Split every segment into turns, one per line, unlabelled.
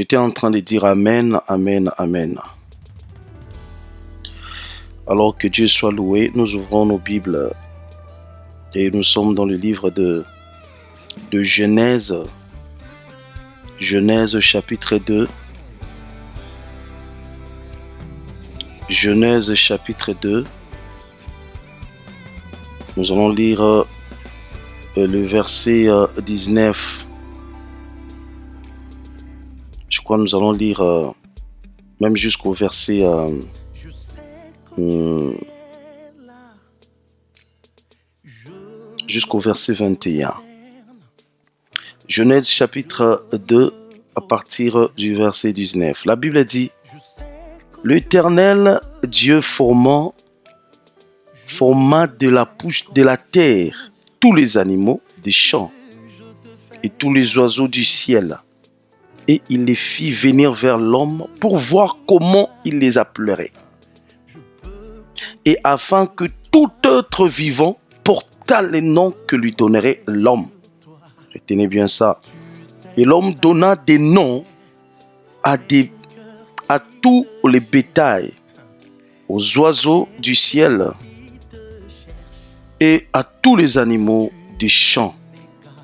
J'étais en train de dire Amen, Amen, Amen. Alors que Dieu soit loué, nous ouvrons nos Bibles et nous sommes dans le livre de Genèse. Genèse chapitre 2. Genèse chapitre 2. Nous allons lire le verset 19. Je crois que nous allons lire même jusqu'au verset jusqu'au verset 21. Genèse chapitre 2 à partir du verset 19. La Bible dit: L'Éternel Dieu forma de la terre tous les animaux des champs et tous les oiseaux du ciel, et il les fit venir vers l'homme pour voir comment il les appellerait, et afin que tout être vivant portât les noms que lui donnerait l'homme. Retenez bien ça. Et l'homme donna des noms à tous les bétails, aux oiseaux du ciel et à tous les animaux des champs.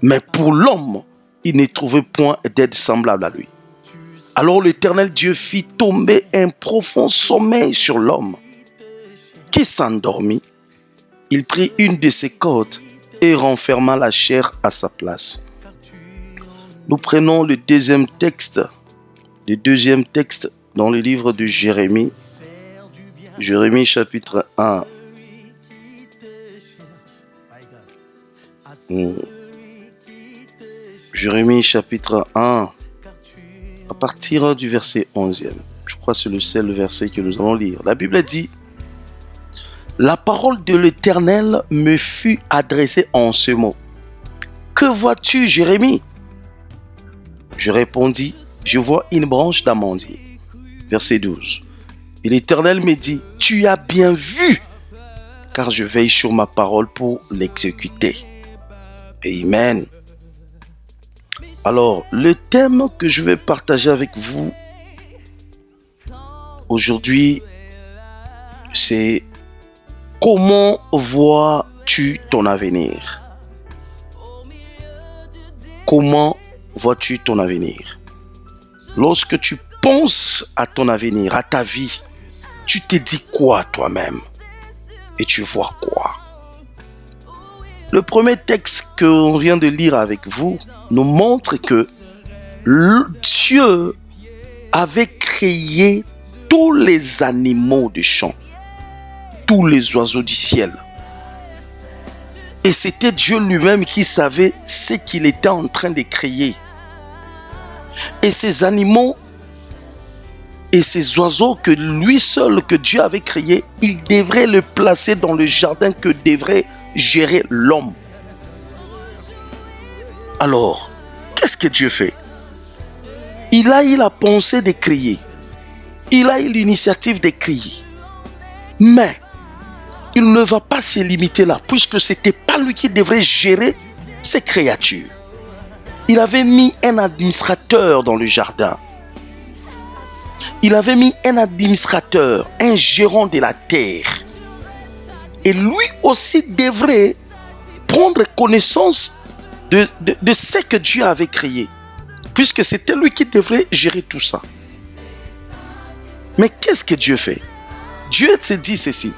Mais pour l'homme, il ne trouvait point d'aide semblable à lui. Alors l'Éternel Dieu fit tomber un profond sommeil sur l'homme, qui s'endormit. Il prit une de ses cordes et renferma la chair à sa place. Nous prenons le deuxième texte dans le livre de Jérémie. Jérémie chapitre 1. Jérémie chapitre 1, à partir du verset 11e. Je crois que c'est le seul verset que nous allons lire. La Bible dit: La parole de l'Éternel me fut adressée en ce mot. Que vois-tu, Jérémie? Je répondis: Je vois une branche d'amandier. Verset 12. Et l'Éternel me dit: Tu as bien vu, car je veille sur ma parole pour l'exécuter. Amen. Alors, le thème que je vais partager avec vous aujourd'hui, c'est: comment vois-tu ton avenir? Comment vois-tu ton avenir? Lorsque tu penses à ton avenir, à ta vie, tu te dis quoi toi-même? Et tu vois quoi? Le premier texte qu'on vient de lire avec vous nous montre que Dieu avait créé tous les animaux des champs, tous les oiseaux du ciel. Et c'était Dieu lui-même qui savait ce qu'il était en train de créer. Et ces animaux et ces oiseaux que lui seul, que Dieu avait créé, il devrait le placer dans le jardin que devrait gérer l'homme. Alors, qu'est-ce que Dieu fait? Il a eu la pensée de créer. Il a eu l'initiative de créer. Mais il ne va pas se limiter là, puisque ce n'était pas lui qui devrait gérer ces créatures. Il avait mis un administrateur dans le jardin. Il avait mis un administrateur, un gérant de la terre. Et lui aussi devrait prendre connaissance de ce que Dieu avait créé, puisque c'était lui qui devrait gérer tout ça. Mais qu'est-ce que Dieu fait? Dieu se dit ceci: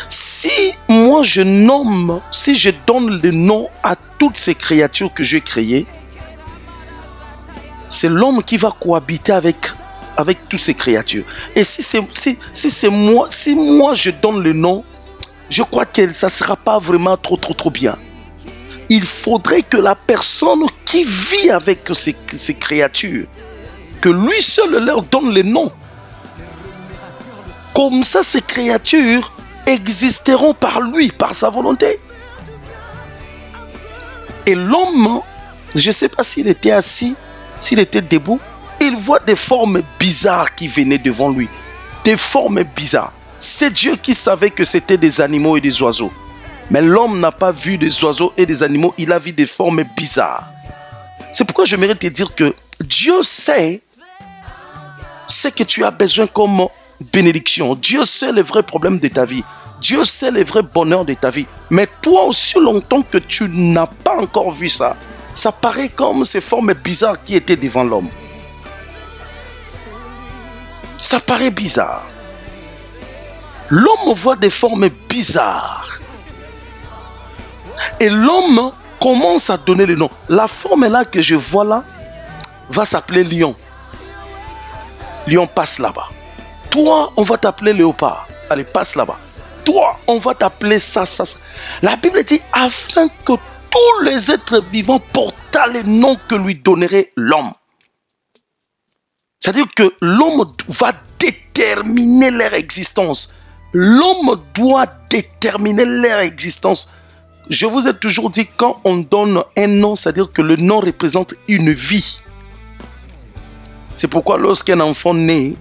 si je donne le nom à toutes ces créatures que j'ai créées, c'est l'homme qui va cohabiter avec toutes ces créatures. Et si moi je donne le nom, je crois que ça ne sera pas vraiment trop bien. Il faudrait que la personne qui vit avec ces créatures, que lui seul leur donne le nom. Comme ça, ces créatures existeront par lui, par sa volonté. Et l'homme, je ne sais pas s'il était assis, s'il était debout, il voit des formes bizarres qui venaient devant lui. Des formes bizarres. C'est Dieu qui savait que c'était des animaux et des oiseaux. Mais l'homme n'a pas vu des oiseaux et des animaux, il a vu des formes bizarres. C'est pourquoi j'aimerais te dire que Dieu sait sait que tu as besoin comme bénédiction. Dieu sait les vrais problèmes de ta vie. Dieu sait les vrais bonheurs de ta vie. Mais toi, aussi longtemps que tu n'as pas encore vu ça, ça paraît comme ces formes bizarres qui étaient devant l'homme. Ça paraît bizarre. L'homme voit des formes bizarres. Et l'homme commence à donner le nom. La forme là que je vois là va s'appeler lion. Lion, passe là-bas. Toi, on va t'appeler léopard. Allez, passe là-bas. Toi, on va t'appeler ça. La Bible dit, afin que tous les êtres vivants portent les noms que lui donnerait l'homme. C'est-à-dire que l'homme va déterminer leur existence. L'homme doit déterminer leur existence. Je vous ai toujours dit, quand on donne un nom, c'est-à-dire que le nom représente une vie. C'est pourquoi lorsqu'un enfant naît,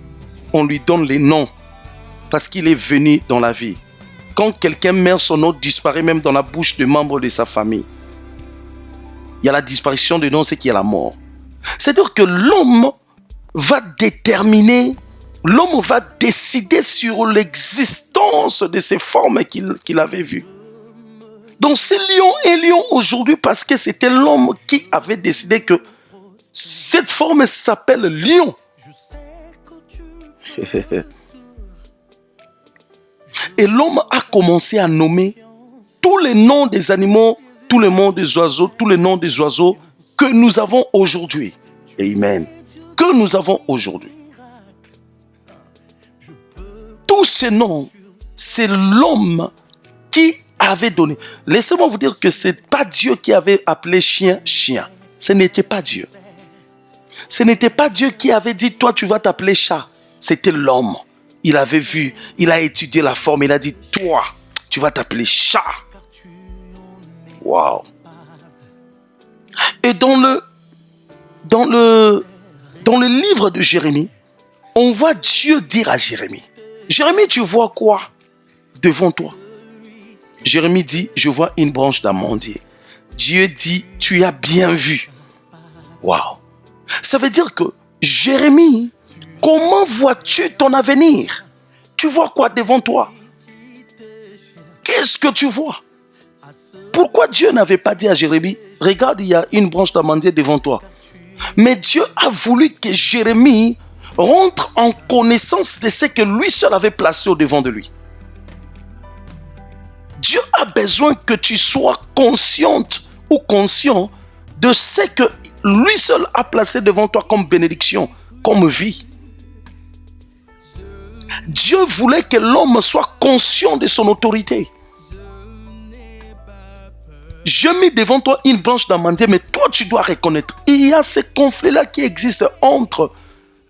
on lui donne les noms. Parce qu'il est venu dans la vie. Quand quelqu'un meurt, son nom disparaît même dans la bouche de membres de sa famille. Il y a la disparition de nom, c'est qu'il y a la mort. C'est-à-dire que l'homme va déterminer, l'homme va décider sur l'existence de ces formes qu'il avait vues. Donc ce lion est lion aujourd'hui parce que c'était l'homme qui avait décidé que cette forme s'appelle lion. Et l'homme a commencé à nommer tous les noms des animaux, tous les noms des oiseaux, tous les noms des oiseaux que nous avons aujourd'hui. Amen. Que nous avons aujourd'hui. Tous ces noms, c'est l'homme qui avait donné. Laissez-moi vous dire que ce n'est pas Dieu qui avait appelé chien, chien. Ce n'était pas Dieu. Ce n'était pas Dieu qui avait dit, toi tu vas t'appeler chat. C'était l'homme. Il avait vu, il a étudié la forme, il a dit, toi, tu vas t'appeler chat. Waouh. Et dans le livre de Jérémie, on voit Dieu dire à Jérémie, Jérémie, tu vois quoi devant toi? Jérémie dit, je vois une branche d'amandier. Dieu dit, tu as bien vu. Waouh. Ça veut dire que Jérémie, comment vois-tu ton avenir? Tu vois quoi devant toi? Qu'est-ce que tu vois? Pourquoi Dieu n'avait pas dit à Jérémie, regarde, il y a une branche d'amandier devant toi. Mais Dieu a voulu que Jérémie rentre en connaissance de ce que lui seul avait placé au-devant de lui. Dieu a besoin que tu sois consciente ou conscient de ce que lui seul a placé devant toi comme bénédiction, comme vie. Dieu voulait que l'homme soit conscient de son autorité. Je mets devant toi une branche d'amandier, mais toi tu dois reconnaître. Il y a ce conflit-là qui existe entre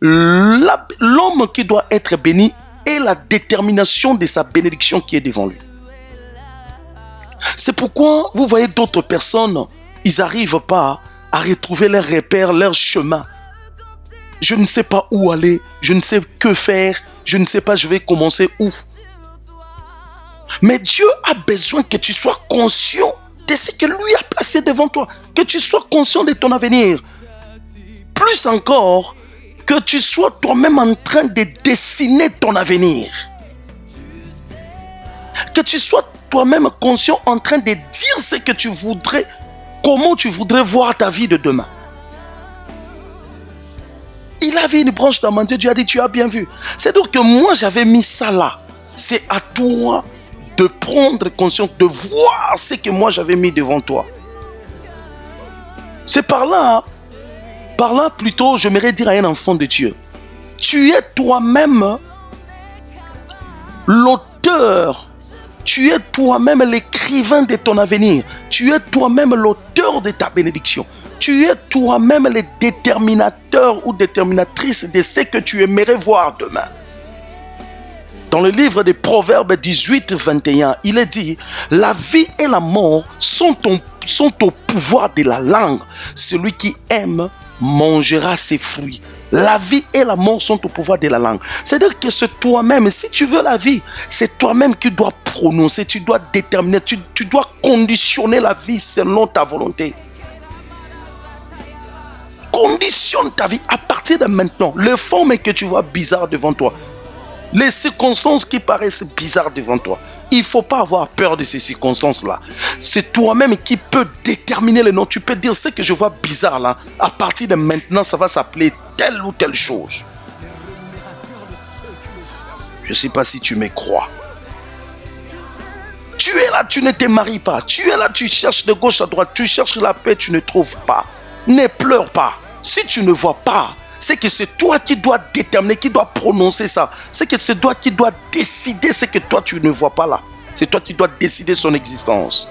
l'homme qui doit être béni et la détermination de sa bénédiction qui est devant lui. C'est pourquoi vous voyez d'autres personnes, ils n'arrivent pas à retrouver leurs repères, leur chemin. Je ne sais pas où aller, je ne sais que faire, je ne sais pas je vais commencer où. Mais Dieu a besoin que tu sois conscient de ce que lui a placé devant toi, que tu sois conscient de ton avenir. Plus encore, que tu sois toi-même en train de dessiner ton avenir. Que tu sois toi-même conscient en train de dire ce que tu voudrais, comment tu voudrais voir ta vie de demain. Il avait une branche d'amandier, Dieu a dit, tu as bien vu. C'est-à-dire que moi, j'avais mis ça là. C'est à toi de prendre conscience, de voir ce que moi, j'avais mis devant toi. C'est par là plutôt, j'aimerais dire à un enfant de Dieu, tu es toi-même l'auteur, tu es toi-même l'écrivain de ton avenir, tu es toi-même l'auteur de ta bénédiction. Tu es toi-même le déterminateur ou déterminatrice de ce que tu aimerais voir demain. Dans le livre des Proverbes 18, 21, il est dit, la vie et la mort sont au pouvoir de la langue. Celui qui aime mangera ses fruits. La vie et la mort sont au pouvoir de la langue. C'est-à-dire que c'est toi-même, si tu veux la vie, c'est toi-même qui dois prononcer, tu dois déterminer, tu dois conditionner la vie selon ta volonté. conditionne ta vie à partir de maintenant. Les formes que tu vois bizarres devant toi, les circonstances qui paraissent bizarres devant toi, il ne faut pas avoir peur de ces circonstances-là. C'est toi-même qui peux déterminer le nom. Tu peux dire, ce que je vois bizarre là, à partir de maintenant, ça va s'appeler telle ou telle chose. Je ne sais pas si tu me crois. Tu es là, tu ne te maries pas. Tu es là, tu cherches de gauche à droite. Tu cherches la paix, tu ne trouves pas. Ne pleure pas. Si tu ne vois pas, c'est que c'est toi qui dois déterminer, qui dois prononcer ça. C'est que c'est toi qui dois décider ce que toi tu ne vois pas là. C'est toi qui dois décider son existence.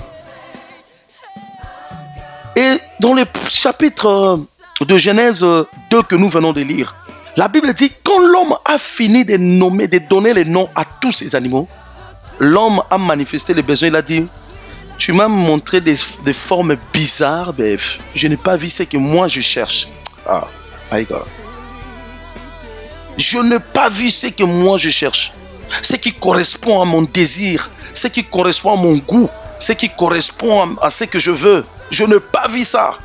Et dans le chapitre de Genèse 2 que nous venons de lire, la Bible dit, quand l'homme a fini de nommer, de donner les noms à tous ces animaux, l'homme a manifesté les besoins. Il a dit, tu m'as montré des formes bizarres, mais je n'ai pas vu ce que moi je cherche. Ah, my God. Je n'ai pas vu ce que moi je cherche. Ce qui correspond à mon désir, ce qui correspond à mon goût, ce qui correspond à ce que je veux. Je n'ai pas vu ça.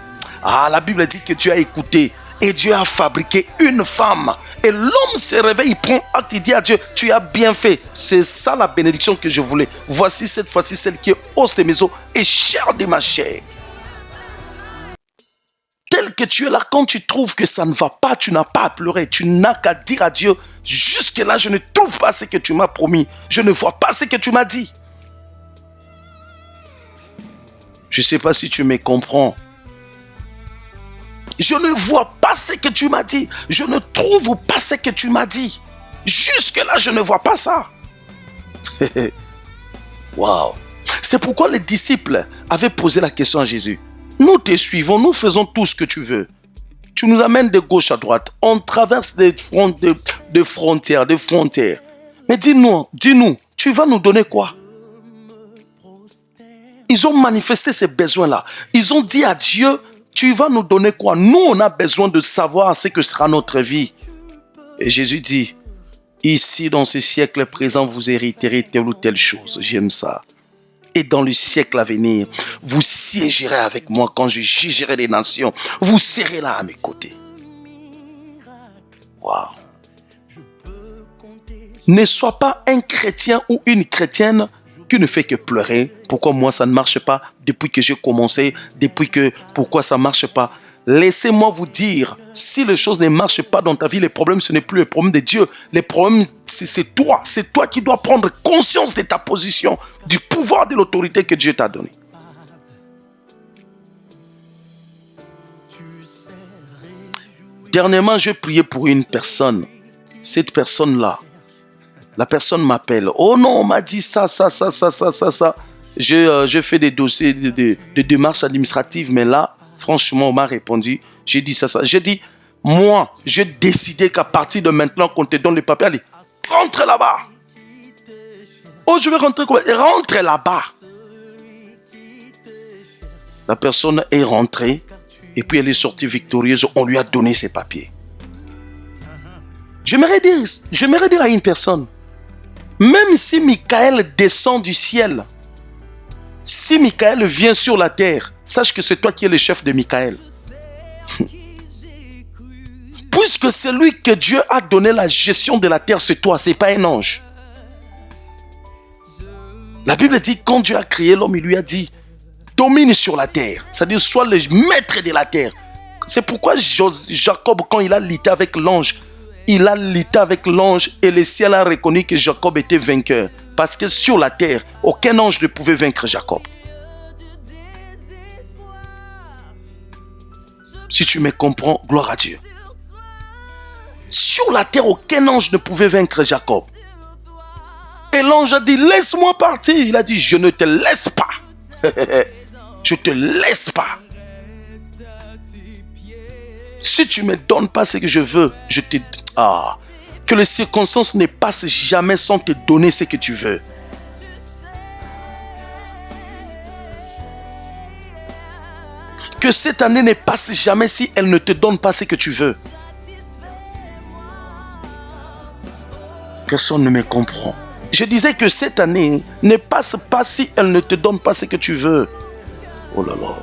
Ah, la Bible dit que Dieu a écouté et Dieu a fabriqué une femme. Et l'homme se réveille, il prend acte, il dit à Dieu, tu as bien fait. C'est ça la bénédiction que je voulais. Voici cette fois-ci celle qui est os de mes os et chair de ma chair. Tel que tu es là, quand tu trouves que ça ne va pas, tu n'as pas à pleurer. Tu n'as qu'à dire à Dieu, jusque là, je ne trouve pas ce que tu m'as promis. Je ne vois pas ce que tu m'as dit. Je ne sais pas si tu me comprends. Je ne vois pas ce que tu m'as dit. Je ne trouve pas ce que tu m'as dit. Jusque là, je ne vois pas ça. Waouh. C'est pourquoi les disciples avaient posé la question à Jésus. Nous te suivons, nous faisons tout ce que tu veux. Tu nous amènes de gauche à droite. On traverse des frontières. Mais dis-nous, tu vas nous donner quoi? Ils ont manifesté ces besoins-là. Ils ont dit à Dieu, tu vas nous donner quoi? Nous, on a besoin de savoir ce que sera notre vie. Et Jésus dit, ici, dans ce siècle présent, vous hériterez telle ou telle chose. J'aime ça. Et dans le siècle à venir, vous siégerez avec moi quand je jugerai les nations. Vous serez là à mes côtés. Waouh. Ne sois pas un chrétien ou une chrétienne qui ne fait que pleurer. Pourquoi moi ça ne marche pas depuis que j'ai commencé? Pourquoi ça ne marche pas? Laissez-moi vous dire, si les choses ne marchent pas dans ta vie, les problèmes, ce n'est plus le problème de Dieu. Les problèmes, c'est toi. C'est toi qui dois prendre conscience de ta position, du pouvoir, de l'autorité que Dieu t'a donné. Dernièrement, j'ai prié pour une personne. Cette personne-là, la personne m'appelle. Oh non, on m'a dit ça. J'ai fait des dossiers, des démarches administratives, mais là, franchement, on m'a répondu, j'ai dit ça. J'ai dit, moi, j'ai décidé qu'à partir de maintenant, qu'on te donne les papiers, allez, rentre là-bas. Oh, je vais rentrer comment? Rentre là-bas. La personne est rentrée et puis elle est sortie victorieuse. On lui a donné ses papiers. J'aimerais dire à une personne, même si Michael descend du ciel, si Michael vient sur la terre, sache que c'est toi qui es le chef de Michael. Puisque c'est lui que Dieu a donné la gestion de la terre, c'est toi, c'est pas un ange. La Bible dit, quand Dieu a créé l'homme, il lui a dit, domine sur la terre. C'est-à-dire, sois le maître de la terre. C'est pourquoi Jacob, quand il a lutté avec l'ange, et le ciel a reconnu que Jacob était vainqueur. Parce que sur la terre, aucun ange ne pouvait vaincre Jacob. Si tu me comprends, gloire à Dieu. Sur la terre, aucun ange ne pouvait vaincre Jacob. Et l'ange a dit, laisse-moi partir. Il a dit, je ne te laisse pas. Je te laisse pas. Si tu ne me donnes pas ce que je veux, je te... que les circonstances ne passent jamais sans te donner ce que tu veux. Que cette année ne passe jamais si elle ne te donne pas ce que tu veux. Personne ne me comprend. Je disais que cette année ne passe pas si elle ne te donne pas ce que tu veux. Oh là là.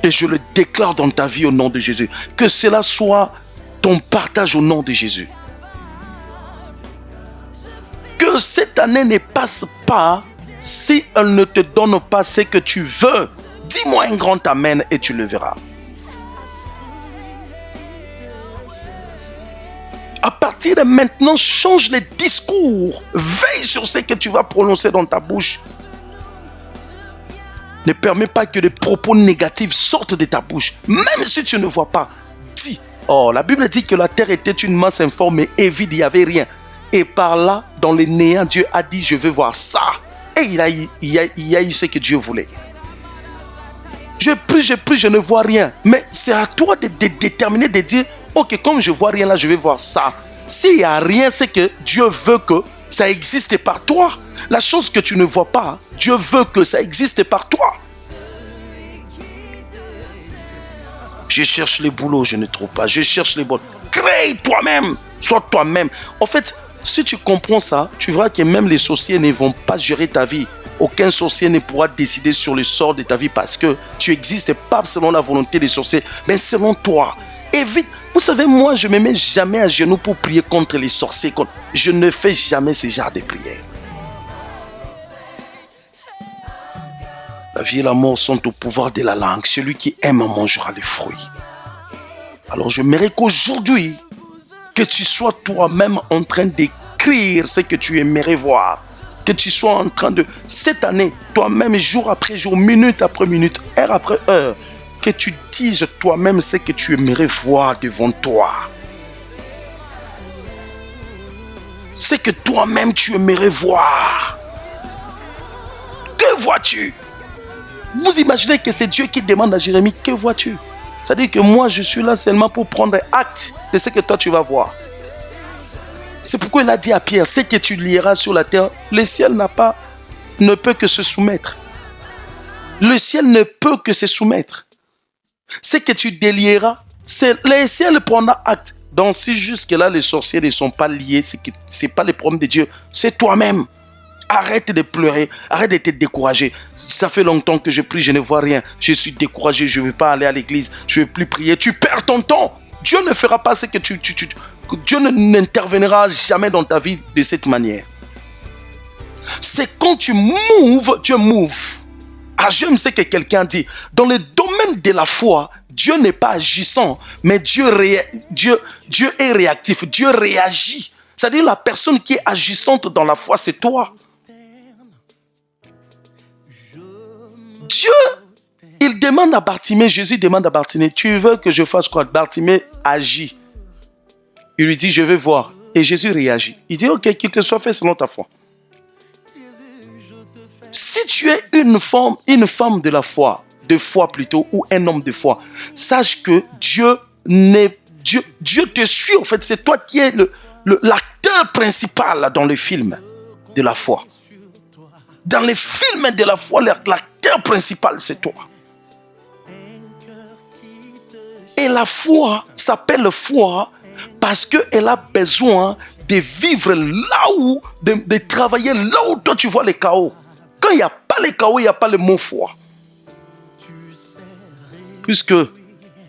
Et je le déclare dans ta vie au nom de Jésus. Que cela soit ton partage au nom de Jésus. Que cette année ne passe pas si elle ne te donne pas ce que tu veux. Dis-moi un grand amen et tu le verras. À partir de maintenant, change les discours. Veille sur ce que tu vas prononcer dans ta bouche. Ne permets pas que des propos négatifs sortent de ta bouche. Même si tu ne vois pas, dis. Oh, la Bible dit que la terre était une masse informe et vide, il n'y avait rien. Et par là, dans le néant, Dieu a dit, je veux voir ça. Et il y a eu ce que Dieu voulait. Je prie, je ne vois rien. Mais c'est à toi de déterminer, de dire, ok, comme je ne vois rien là, je vais voir ça. S'il n'y a rien, c'est que Dieu veut que ça existe par toi. La chose que tu ne vois pas, Dieu veut que ça existe par toi. Je cherche les boulots, je ne trouve pas. Je cherche les boulots. Crée toi-même. Sois toi-même. En fait, si tu comprends ça, tu verras que même les sorciers ne vont pas gérer ta vie. Aucun sorcier ne pourra décider sur le sort de ta vie parce que tu n'existes pas selon la volonté des sorciers, mais selon toi. Évite. Vous savez, moi, je ne me mets jamais à genoux pour prier contre les sorciers. Je ne fais jamais ce genre de prière. La vie et la mort sont au pouvoir de la langue. Celui qui aime mangera les fruits. Alors, je mérite qu'aujourd'hui, que tu sois toi-même en train d'écrire ce que tu aimerais voir. Que tu sois en train de, cette année, toi-même, jour après jour, minute après minute, heure après heure, que tu dises toi-même ce que tu aimerais voir devant toi. Ce que toi-même tu aimerais voir. Que vois-tu? Vous imaginez que c'est Dieu qui demande à Jérémie, que vois-tu? C'est-à-dire que moi, je suis là seulement pour prendre acte de ce que toi tu vas voir. C'est pourquoi il a dit à Pierre, ce que tu lieras sur la terre, le ciel ne peut que se soumettre. Le ciel ne peut que se soumettre. Ce que tu délieras, le ciel prendra acte. Donc si jusque-là les sorciers ne sont pas liés, ce n'est pas le problème de Dieu, c'est toi-même. Arrête de pleurer, arrête de te décourager. Ça fait longtemps que je prie, je ne vois rien. Je suis découragé, je ne veux pas aller à l'église, je ne veux plus prier. Tu perds ton temps. Dieu ne fera pas ce que Dieu n'interviendra jamais dans ta vie de cette manière. C'est quand tu mouves, Dieu move. Ah, j'aime ce que quelqu'un dit. Dans le domaine de la foi, Dieu n'est pas agissant, mais Dieu est réactif. Dieu réagit. C'est-à-dire la personne qui est agissante dans la foi, c'est toi. Dieu, il demande à Bartimée, Jésus demande à Bartimée, tu veux que je fasse quoi? Bartimée agit. Il lui dit, je vais voir. Et Jésus réagit. Il dit, ok, qu'il te soit fait selon ta foi. Si tu es une femme de la foi, plutôt, ou un homme de foi, sache que Dieu te suit. En fait, c'est toi qui es l'acteur principal dans le film de la foi. Dans les films de la foi, l'acteur principal, c'est toi. Et la foi s'appelle foi parce qu'elle a besoin de vivre là où, de travailler là où toi tu vois les chaos. Quand il n'y a pas les chaos, il n'y a pas le mot foi. Puisque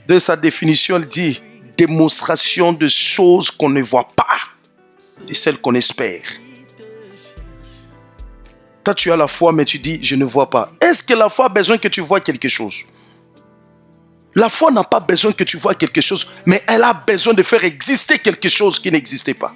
de sa définition, elle dit démonstration de choses qu'on ne voit pas et celles qu'on espère. Toi, tu as la foi, mais tu dis, je ne vois pas. Est-ce que la foi a besoin que tu vois quelque chose? La foi n'a pas besoin que tu vois quelque chose, mais elle a besoin de faire exister quelque chose qui n'existait pas.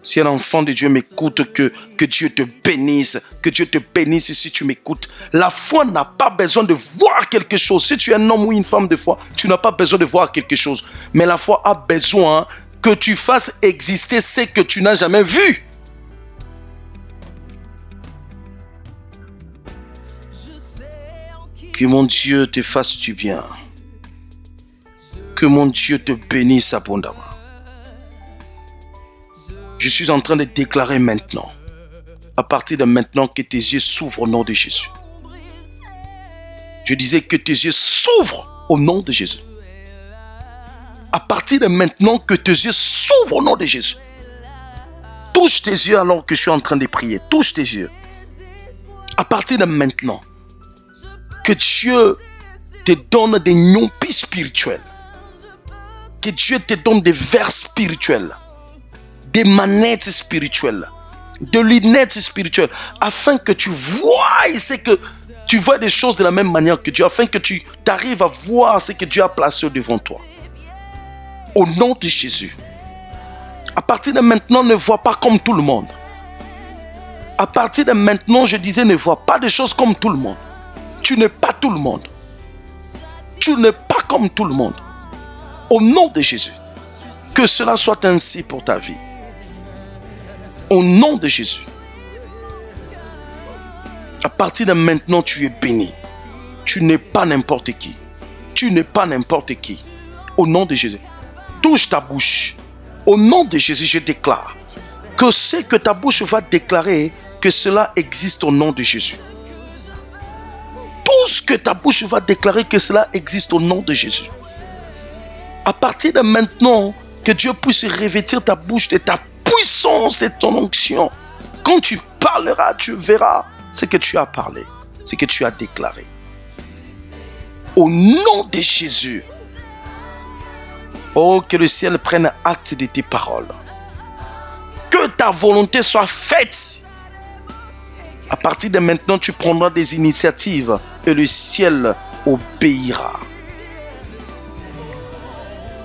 Si un enfant de Dieu m'écoute, que Dieu te bénisse. Que Dieu te bénisse si tu m'écoutes. La foi n'a pas besoin de voir quelque chose. Si tu es un homme ou une femme de foi, tu n'as pas besoin de voir quelque chose. Mais la foi a besoin que tu fasses exister ce que tu n'as jamais vu. Que mon Dieu te fasse du bien. Que mon Dieu te bénisse abondamment. Je suis en train de déclarer maintenant, à partir de maintenant, que tes yeux s'ouvrent au nom de Jésus. Je disais que tes yeux s'ouvrent au nom de Jésus. À partir de maintenant, que tes yeux s'ouvrent au nom de Jésus. Touche tes yeux alors que je suis en train de prier. Touche tes yeux. À partir de maintenant, que Dieu te donne des nyompis spirituels. Que Dieu te donne des vers spirituels, des manettes spirituelles, des lunettes spirituelles, afin que tu vois des choses de la même manière que Dieu, afin que tu arrives à voir ce que Dieu a placé devant toi. Au nom de Jésus. À partir de maintenant, ne vois pas comme tout le monde. À partir de maintenant, je disais, ne vois pas des choses comme tout le monde. Tu n'es pas tout le monde. Tu n'es pas comme tout le monde. Au nom de Jésus, que cela soit ainsi pour ta vie. Au nom de Jésus. À partir de maintenant, tu es béni. Tu n'es pas n'importe qui. Tu n'es pas n'importe qui. Au nom de Jésus. Touche ta bouche. Au nom de Jésus, je déclare que ce que ta bouche va déclarer, que cela existe au nom de Jésus. Tout ce que ta bouche va déclarer, que cela existe au nom de Jésus. À partir de maintenant, que Dieu puisse revêtir ta bouche de ta puissance, de ton onction. Quand tu parleras, tu verras ce que tu as parlé, ce que tu as déclaré. Au nom de Jésus. Oh, que le ciel prenne acte de tes paroles. Que ta volonté soit faite. À partir de maintenant, tu prendras des initiatives et le ciel obéira.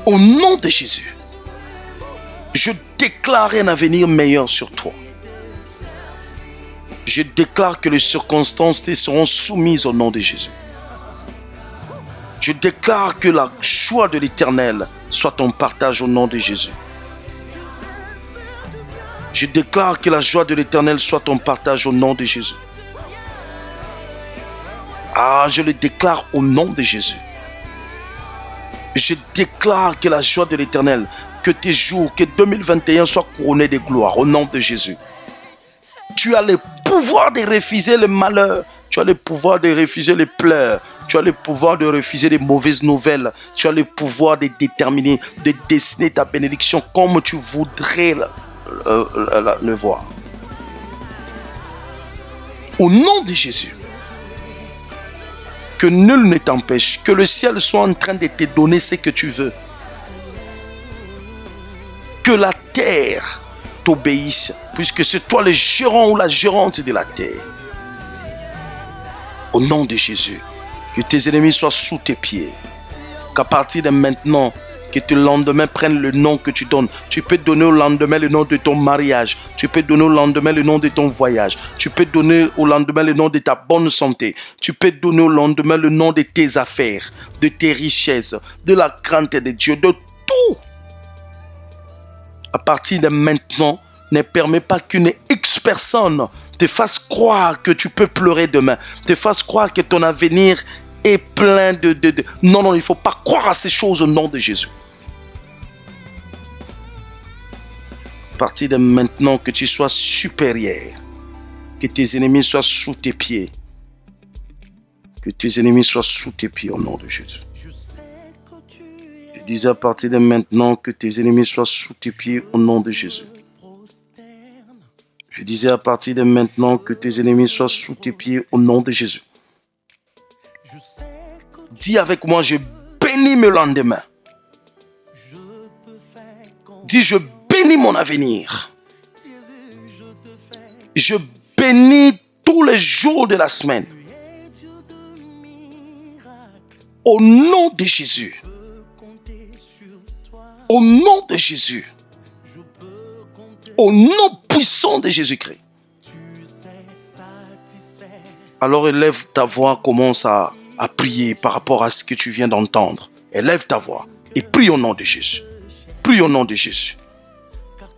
Au nom de Jésus, je déclare un avenir meilleur sur toi. Je déclare que les circonstances te seront soumises au nom de Jésus. Je déclare que la joie de l'Éternel soit ton partage au nom de Jésus. Je déclare que la joie de l'Éternel soit ton partage au nom de Jésus. Ah, je le déclare au nom de Jésus. Je déclare que la joie de l'Éternel, que tes jours, que 2021 soient couronnés de gloire au nom de Jésus. Tu as le pouvoir de refuser le malheur. Tu as le pouvoir de refuser les pleurs. Tu as le pouvoir de refuser les mauvaises nouvelles. Tu as le pouvoir de déterminer, de dessiner ta bénédiction comme tu voudrais le voir. Au nom de Jésus. Que nul ne t'empêche, que le ciel soit en train de te donner ce que tu veux. Que la terre t'obéisse, puisque c'est toi le gérant ou la gérante de la terre. Au nom de Jésus, que tes ennemis soient sous tes pieds. Qu'à partir de maintenant, que tes lendemains prennent le nom que tu donnes. Tu peux donner au lendemain le nom de ton mariage. Tu peux donner au lendemain le nom de ton voyage. Tu peux donner au lendemain le nom de ta bonne santé. Tu peux donner au lendemain le nom de tes affaires, de tes richesses, de la crainte de Dieu, de tout. À partir de maintenant, ne permets pas qu'une X personne te fasse croire que tu peux pleurer demain, te fasse croire que ton avenir est plein de... Non, il ne faut pas croire à ces choses au nom de Jésus. À partir de maintenant, que tu sois supérieur, que tes ennemis soient sous tes pieds, que tes ennemis soient sous tes pieds au nom de Jésus. Je disais à partir de maintenant, que tes ennemis soient sous tes pieds au nom de Jésus. Je disais à partir de maintenant, que tes ennemis soient sous tes pieds au nom de Jésus. Dis avec moi, je bénis mes lendemains. Dis, je bénis mon avenir. Je bénis tous les jours de la semaine. Au nom de Jésus. Au nom de Jésus. Au nom puissant de Jésus-Christ. Alors élève ta voix, commence à prier par rapport à ce que tu viens d'entendre. Élève ta voix et prie au nom de Jésus. Prie au nom de Jésus.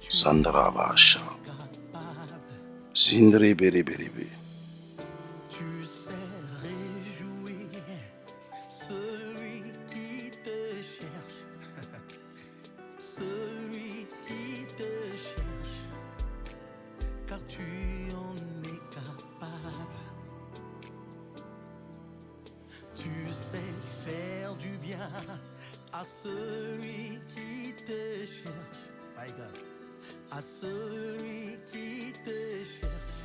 Sandra Vacha. Sindre Bere Bere Bere.
À celui qui te cherche, my God, à celui qui te cherche,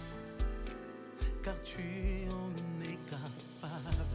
car tu en es capable.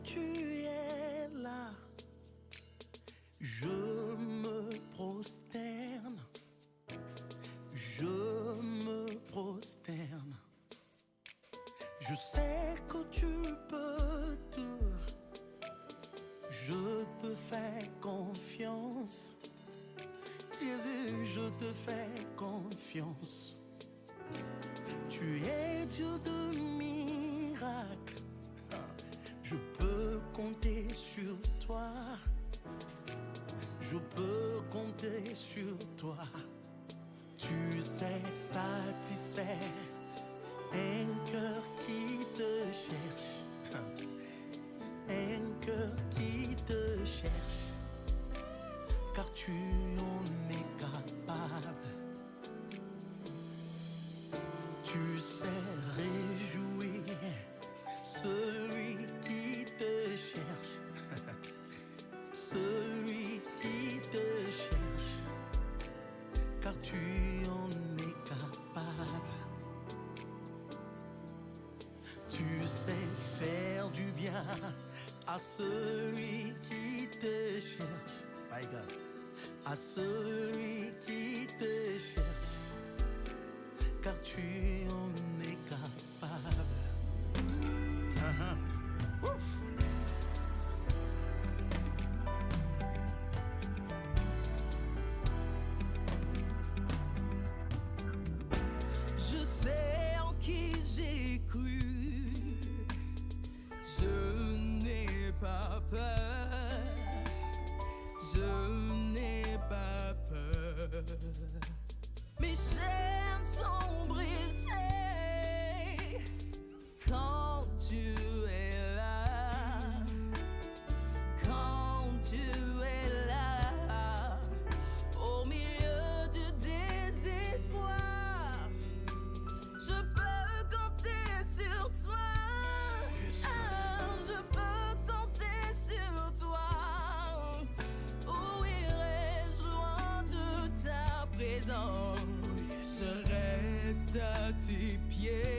tu es là, je me prosterne, je me prosterne. Je sais que tu peux tout, je te fais confiance. Jésus, je te fais confiance. Tu es Dieu de miracles, je peux compter sur toi. Je peux compter sur toi. Tu sais satisfaire un cœur qui te cherche, un cœur qui te cherche, car tu en es capable. Tu sais réjouir celui qui te cherche, celui qui te cherche, car tu en es capable. Tu sais faire du bien à celui qui te cherche, my God, à celui qui te cherche, car tu en es capable. Ouf. Je sais en qui j'ai cru, je n'ai pas peur, je n'ai pas peur. Mes chaînes sont brisées quand tu es là, quand tu es là, au milieu du désespoir. Je peux compter sur toi, je peux compter sur toi. Où irai-je loin de ta présence? Je reste à tes pieds.